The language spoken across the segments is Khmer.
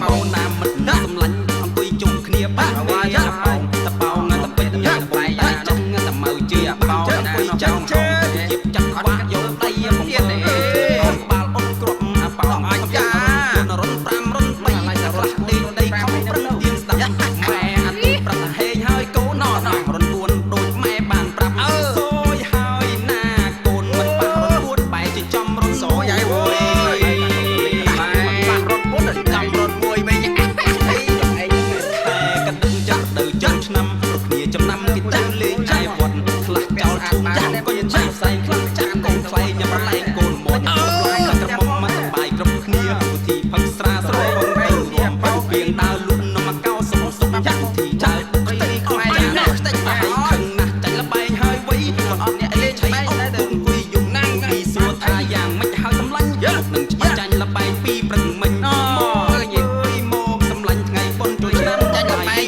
បោណាមិនសម្លាញ់អង្គុយជុំគ្នាបាក់វាអាបោតបោងតពេញយ៉ាបែតាចឹងតមើជាបោអង្គុយចាំហោជាចាក់ខ្វាក់យកដៃបំទៀតអត់បាល់អត់គ្រាប់អាបោអាយ៉ារុន5រុន3ឡាយតែរះដីខំប្រឹងទៀងស្ដាប់ម៉ែអាទូប្រតាហេងហើយកូនណោរុន4ដូចម៉ែបានប្រាប់សូយហើយណាកូនមិនប៉ះរុន4បែរជាចំរុនសូយហើយវ៉យឆ្នាំគ្នាចំណាំគេតាំងលេងចៃវត្តខ្លះចោលឈូងចាំក៏ยังចាក់ផ្សែងខ្លះចាក់កូនខ្លែងញ៉ាំប្រឡែងកូនមាត់ក្រមុំមកសបាយគ្រប់គ្នាពុធីផឹកស្រាស្រោបងទៅរួមបោពីងដើរលុននំមកកោសុំសុំចាក់ពុធីចៅខ្ទេខ្មែរណាស់ស្ដេចបាយខឹងណាស់ចាញ់លបែងហើយវៃក៏អត់អ្នកលេងឆៃអត់គុំគួយយំណាំងពីសួរថាយ៉ាងមិនហើយសម្លាញ់នឹងចាញ់លបែងពីព្រឹងមិញមកសម្លាញ់ថ្ងៃបុណ្យចូលឆ្នាំចាញ់លបែង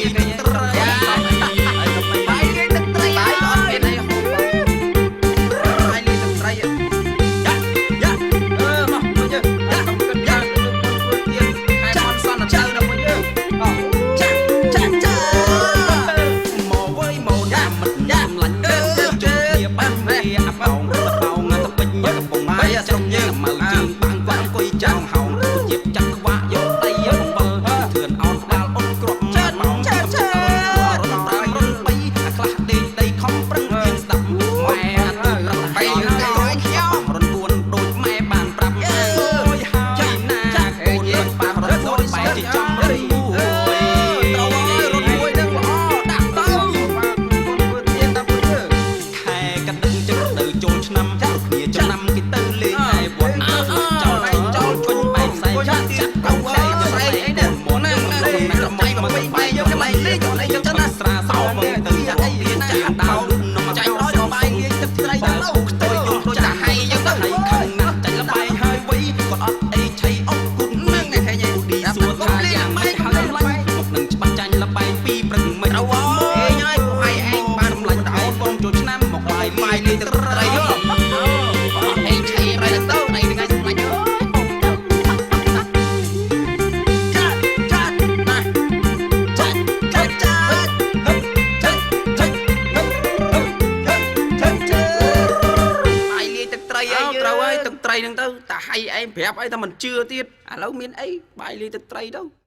ត្រីនឹងទៅតែហៃឯងប្រាប់អីតែមិនជឿទៀតឥឡូវមានអីបាយលាយទឹកត្រីទៅ